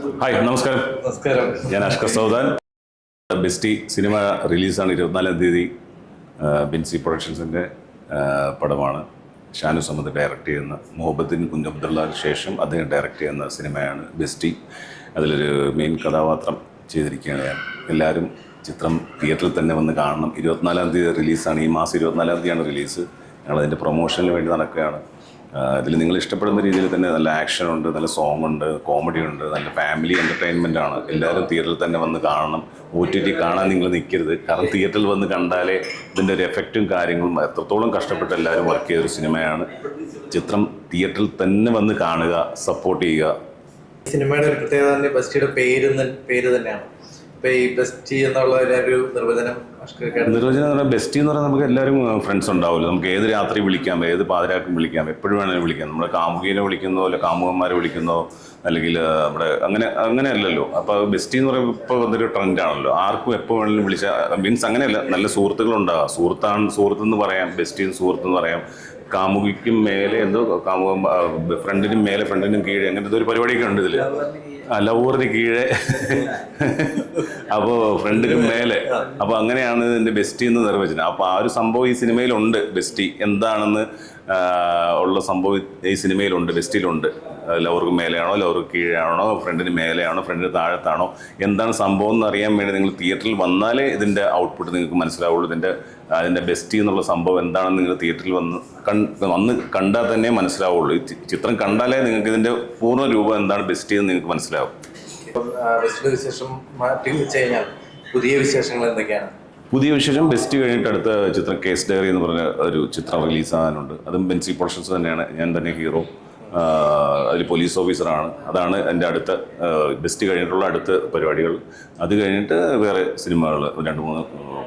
Hi, നമസ്കാരം. നമസ്കാരം. ഞാൻ അഷ്കർ സൗദാൻ. ബെസ്റ്റി സിനിമ റിലീസാണ് 24-ാം തീയതി. ബെൻസി പ്രൊഡക്ഷൻസിൻ്റെ പടമാണ്. ഷാനു സമദ് ഡയറക്റ്റ് ചെയ്യുന്ന മുഹബത്തിൻ കുഞ്ഞബ്ദുള്ളക്ക് ശേഷം അദ്ദേഹം ഡയറക്റ്റ് ചെയ്യുന്ന സിനിമയാണ് ബെസ്റ്റി. അതിലൊരു മെയിൻ കഥാപാത്രം ചെയ്തിരിക്കുകയാണ് ഞാൻ. എല്ലാവരും ചിത്രം തിയേറ്ററിൽ തന്നെ വന്ന് കാണണം. 24-ാം തീയതി റിലീസാണ്. ഈ മാസം 24-ാം തീയതിയാണ് റിലീസ്. ഞങ്ങളതിൻ്റെ പ്രൊമോഷന് വേണ്ടി നടക്കുകയാണ്. ഇതിൽ നിങ്ങൾ ഇഷ്ടപ്പെടുന്ന രീതിയിൽ തന്നെ നല്ല ആക്ഷനുണ്ട്, നല്ല സോങ് ഉണ്ട്, കോമഡി ഉണ്ട്, നല്ല ഫാമിലി എൻ്റർടൈൻമെൻ്റ് ആണ്. എല്ലാവരും തിയേറ്ററിൽ തന്നെ വന്ന് കാണണം. OTT കാണാൻ നിങ്ങൾ നിൽക്കരുത്. കാരണം തിയേറ്ററിൽ വന്ന് കണ്ടാലേ ഇതിൻ്റെ ഒരു എഫക്റ്റും കാര്യങ്ങളും എത്രത്തോളം കഷ്ടപ്പെട്ട് എല്ലാവരും വർക്ക് ചെയ്തൊരു സിനിമയാണ്. ചിത്രം തിയേറ്ററിൽ തന്നെ വന്ന് കാണുക, സപ്പോർട്ട് ചെയ്യുക. സിനിമയുടെ ഒരു പ്രത്യേകത തന്നെ ബെസ്റ്റിയുടെ പേര് തന്നെയാണ്. ഇപ്പൊ ഈ ബെസ്റ്റി എന്നുള്ള ഒരു നിർവചനം എന്ന് പറഞ്ഞാൽ ബെസ്റ്റി എന്ന് പറഞ്ഞാൽ നമുക്ക് എല്ലാവരും ഫ്രണ്ട്സ് ഉണ്ടാവുമല്ലോ. നമുക്ക് ഏത് രാത്രി വിളിക്കാം, ഏത് പാതിരാക്കും വിളിക്കാം, എപ്പോഴും വേണമെങ്കിലും വിളിക്കാം. നമ്മുടെ കാമുകീനെ വിളിക്കുന്നോ അല്ലെ കാമുകന്മാരെ വിളിക്കുന്നോ അല്ലെങ്കിൽ നമ്മുടെ അങ്ങനെ അല്ലല്ലോ. അപ്പോൾ ബെസ്റ്റി എന്ന് പറയുമ്പോൾ ഇപ്പോൾ വന്നൊരു ട്രെൻഡാണല്ലോ. ആർക്കും എപ്പോൾ വേണമെങ്കിലും വിളിച്ചാൽ മീൻസ് അങ്ങനെയല്ല, നല്ല സുഹൃത്തുക്കളുണ്ടാകുക. സുഹൃത്തെന്ന് പറയാം, ബെസ്റ്റിയും സുഹൃത്തെന്ന് പറയാം. കാമുകിക്കും മേലെ എന്തോ ഫ്രണ്ടിനും മേലെ ഫ്രണ്ടിനും കീഴെ അങ്ങനത്തെ ഒരു പരിപാടിയൊക്കെ ഉണ്ട് ഇതിൽ. ലവറിന് കീഴെ അപ്പോൾ ഫ്രണ്ടിനും മേലെ. അപ്പോൾ അങ്ങനെയാണ് ഇതിൻ്റെ ബെസ്റ്റി എന്ന് നിർവചനം. അപ്പോൾ ആ ഒരു സംഭവം ഈ സിനിമയിലുണ്ട്. ബെസ്റ്റി എന്താണെന്ന് ഉള്ള സംഭവം ഈ സിനിമയിലുണ്ട്, ബെസ്റ്റിയിലുണ്ട്. ലവർക്ക് മേലെയാണോ, ലവർക്ക് കീഴെയാണോ, ഫ്രണ്ടിന് മേലെയാണോ, ഫ്രണ്ടിന് താഴത്താണോ, എന്താണ് സംഭവം എന്ന് അറിയാൻ വേണ്ടി നിങ്ങൾ തിയേറ്ററിൽ വന്നാലേ ഇതിൻ്റെ ഔട്ട്പുട്ട് നിങ്ങൾക്ക് മനസ്സിലാവുള്ളൂ. അതിൻ്റെ ബെസ്റ്റി എന്നുള്ള സംഭവം എന്താണെന്ന് നിങ്ങൾ തിയേറ്ററിൽ വന്ന് കണ്ടാൽ തന്നെ മനസ്സിലാവുള്ളൂ. ഈ ചിത്രം കണ്ടാലേ നിങ്ങൾക്ക് ഇതിൻ്റെ പൂർണ്ണ രൂപം എന്താണ് ബെസ്റ്റി എന്ന് നിങ്ങൾക്ക് മനസ്സിലാവും. ബെസ്റ്റിയുടെ വിശേഷം മാറ്റി വെച്ച് കഴിഞ്ഞാൽ പുതിയ വിശേഷങ്ങൾ എന്തൊക്കെയാണ്? പുതിയ വിശേഷം ബെസ്റ്റ് കഴിഞ്ഞിട്ട് അടുത്ത ചിത്രം കേസ് ഡയറി എന്ന് പറഞ്ഞ ഒരു ചിത്രം റിലീസാകാനുണ്ട്. അതും ബെൻസി പ്രൊഡക്ഷൻസ് തന്നെയാണ്. ഞാൻ തന്നെ ഹീറോ, അതിൽ പോലീസ് ഓഫീസറാണ്. അതാണ് എൻ്റെ അടുത്ത ബെസ്റ്റ് കഴിഞ്ഞിട്ടുള്ള അടുത്ത പരിപാടികൾ. അത് കഴിഞ്ഞിട്ട് വേറെ സിനിമകൾ 2-3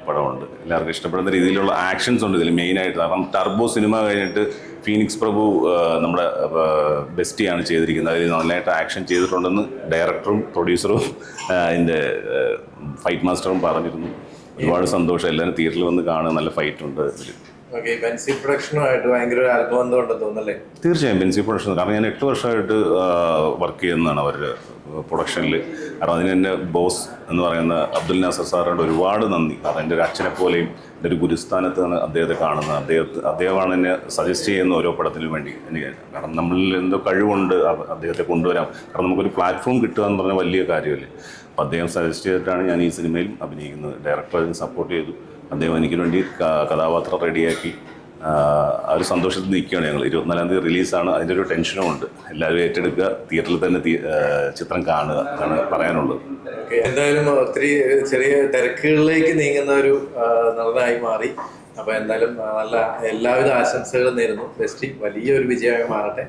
പടമുണ്ട്. എല്ലാവർക്കും ഇഷ്ടപ്പെടുന്ന രീതിയിലുള്ള ആക്ഷൻസ് ഉണ്ട് ഇതിൽ മെയിനായിട്ട്. കാരണം ടർബോ സിനിമ കഴിഞ്ഞിട്ട് ഫീനിക്സ് പ്രഭു നമ്മുടെ ബെസ്റ്റിയാണ് ചെയ്തിരിക്കുന്നത്. അതിൽ നന്നായിട്ട് ആക്ഷൻ ചെയ്തിട്ടുണ്ടെന്ന് ഡയറക്ടറും പ്രൊഡ്യൂസറും അതിൻ്റെ ഫൈറ്റ് മാസ്റ്ററും പറഞ്ഞിരുന്നു. ഒരുപാട് സന്തോഷം. എല്ലാവരും തിയേറ്ററിൽ വന്ന് കാണുക. നല്ല ഫൈറ്റ് ഉണ്ട് ഇതിൽ. ബെൻസി പ്രൊഡക്ഷനുമായിട്ട് ഭയങ്കര ഒരു ആത്മബന്ധം ഉണ്ടെന്ന് തോന്നുന്നല്ലേ? തീർച്ചയായും ബെൻസി പ്രൊഡക്ഷൻ. കാരണം ഞാൻ 8 വർഷമായിട്ട് വർക്ക് ചെയ്യുന്നതാണ് അവരുടെ പ്രൊഡക്ഷനിൽ. കാരണം അതിന് എൻ്റെ ബോസ് എന്ന് പറയുന്ന അബ്ദുൽ നാസർ സാറിനോട് ഒരുപാട് നന്ദി. കാരണം എൻ്റെ ഒരു അച്ഛനെ പോലെയും എൻ്റെ ഒരു ഗുരുസ്ഥാനത്താണ് അദ്ദേഹത്തെ കാണുന്നത്. അദ്ദേഹമാണ് എന്നെ സജസ്റ്റ് ചെയ്യുന്ന ഓരോ പടത്തിനും വേണ്ടി എനിക്ക്. കാരണം നമ്മളിൽ എന്തോ കഴിവുണ്ട് അദ്ദേഹത്തെ കൊണ്ടുവരാം. കാരണം നമുക്കൊരു പ്ലാറ്റ്ഫോം കിട്ടുക എന്ന് പറഞ്ഞാൽ വലിയ കാര്യമല്ലേ. അപ്പോൾ അദ്ദേഹം സജസ്റ്റ് ചെയ്തിട്ടാണ് ഞാൻ ഈ സിനിമയിലും അഭിനയിക്കുന്നത്. ഡയറക്ടർ അതിന് സപ്പോർട്ട് ചെയ്തു. അദ്ദേഹം എനിക്ക് വേണ്ടി കഥാപാത്രം റെഡിയാക്കി. ആ ഒരു സന്തോഷത്തിൽ നിൽക്കുകയാണ് ഞങ്ങൾ. 24-ാം തീയതി റിലീസാണ്. അതിൻ്റെ ഒരു ടെൻഷനും ഉണ്ട്. എല്ലാവരും ഏറ്റെടുക്കുക, തിയേറ്ററിൽ തന്നെ ചിത്രം കാണുക എന്നാണ് പറയാനുള്ളത്. എന്തായാലും ഒത്തിരി ചെറിയ തിരക്കുകളിലേക്ക് നീങ്ങുന്ന ഒരു നടനായി മാറി. അപ്പോൾ എന്തായാലും നല്ല എല്ലാവിധ ആശംസകളും നേരുന്നു. ബെസ്റ്റി വലിയൊരു വിജയമായി മാറട്ടെ.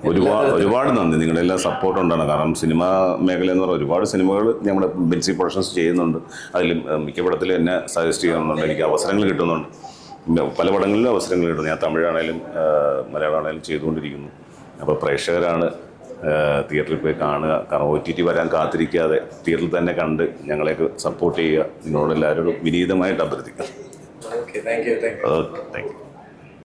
ഒരുപാട് നന്ദി. നിങ്ങളെല്ലാം സപ്പോർട്ട് ഉണ്ടാണ്. കാരണം സിനിമാ മേഖല എന്ന് പറഞ്ഞാൽ ഒരുപാട് സിനിമകൾ നമ്മുടെ ബെൻസി പ്രൊഡക്ഷൻസ് ചെയ്യുന്നുണ്ട്. അതിൽ മിക്ക പടത്തിൽ എന്നെ സജസ്റ്റ് ചെയ്യുന്നുണ്ട്. എനിക്ക് അവസരങ്ങൾ കിട്ടുന്നുണ്ട്. പല പടങ്ങളിലും അവസരങ്ങൾ കിട്ടുന്നു. ഞാൻ തമിഴാണേലും മലയാളമാണേലും ചെയ്തുകൊണ്ടിരിക്കുന്നു. അപ്പോൾ പ്രേക്ഷകരാണ് തിയേറ്ററിൽ പോയി കാണുക. കാരണം OTT വരാൻ കാത്തിരിക്കാതെ തിയേറ്ററിൽ തന്നെ കണ്ട് ഞങ്ങളെയൊക്കെ സപ്പോർട്ട് ചെയ്യുക. നിങ്ങളോട് എല്ലാവരോടും വിനീതമായിട്ട് അഭ്യർത്ഥിക്കാം. Okay, thank U.